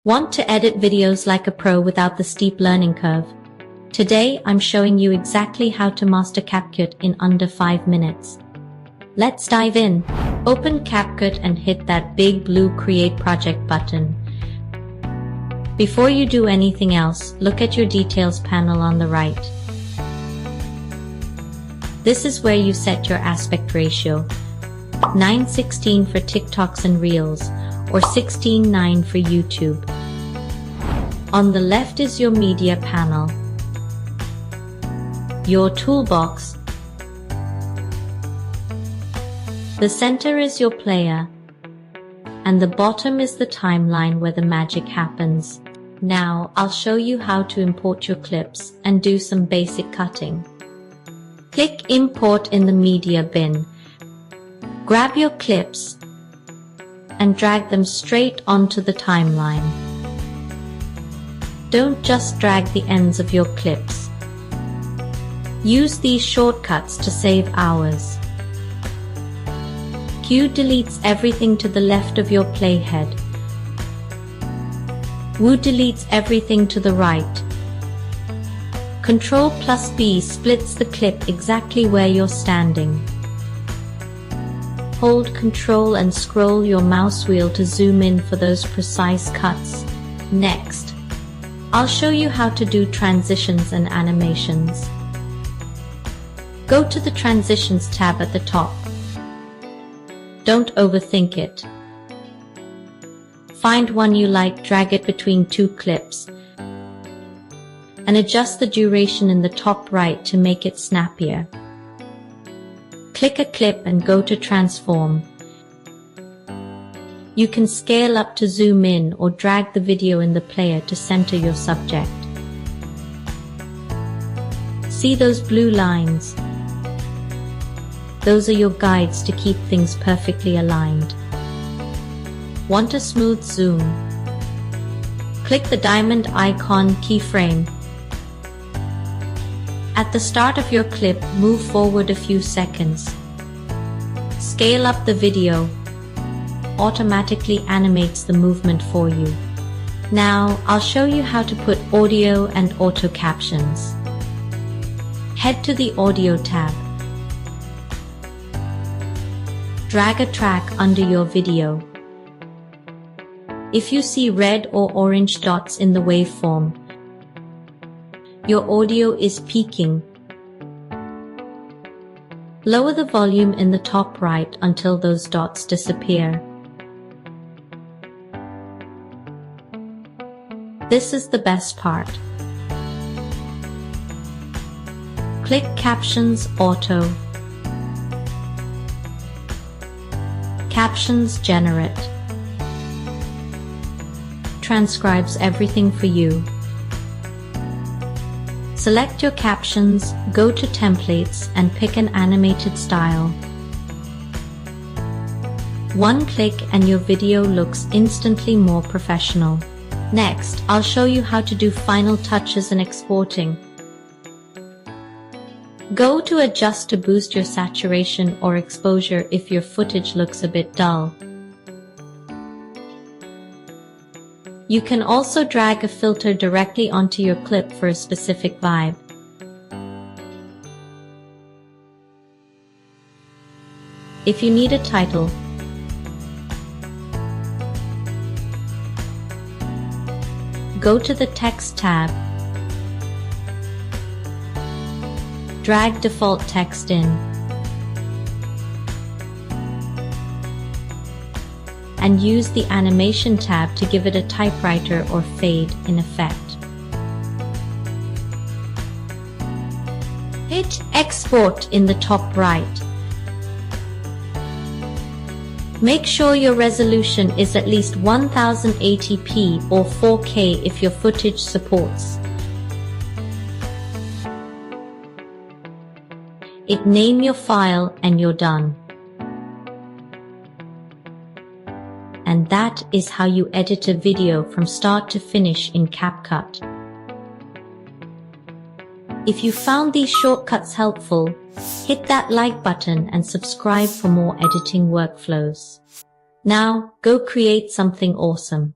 Want to edit videos like a pro without the steep learning curve? Today I'm showing you exactly how to master CapCut in under 5 minutes. Let's dive in. Open CapCut and hit that big blue Create Project button. Before you do anything else, look at your Details panel on the right. This is where you set your aspect ratio, 9:16 for TikToks and Reels, or 16:9 for YouTube. On the left is your media panel, your toolbox. The center is your player, and the bottom is the timeline where the magic happens. Now I'll show you how to import your clips and do some basic cutting. Click Import in the media bin. Grab your clips and drag them straight onto the timeline. Don't just drag the ends of your clips. Use these shortcuts to save hours. Q deletes everything to the left of your playhead. W deletes everything to the right. Ctrl+B splits the clip exactly where you're standing. Hold Ctrl and scroll your mouse wheel to zoom in for those precise cuts. Next, I'll show you how to do transitions and animations. Go to the Transitions tab at the top. Don't overthink it. Find one you like, drag it between two clips, and adjust the duration in the top right to make it snappier. Click a clip and go to Transform. You can scale up to zoom in or drag the video in the player to center your subject. See those blue lines? Those are your guides to keep things perfectly aligned. Want a smooth zoom? Click the diamond icon keyframe. At the start of your clip, move forward a few seconds. Scale up the video. Automatically animates the movement for you. Now, I'll show you how to put audio and auto captions. Head to the Audio tab. Drag a track under your video. If you see red or orange dots in the waveform, your audio is peaking. Lower the volume in the top right until those dots disappear. This is the best part. Click Captions Auto. Captions Generate. Transcribes everything for you. Select your captions, go to Templates and pick an animated style. One click and your video looks instantly more professional. Next, I'll show you how to do final touches and exporting. Go to Adjust to boost your saturation or exposure if your footage looks a bit dull. You can also drag a filter directly onto your clip for a specific vibe. If you need a title, go to the Text tab. Drag default text in. And use the Animation tab to give it a typewriter or fade in effect. Hit Export in the top right. Make sure your resolution is at least 1080p or 4K if your footage supports it. Name your file and you're done. And that is how you edit a video from start to finish in CapCut. If you found these shortcuts helpful, hit that like button and subscribe for more editing workflows. Now, go create something awesome.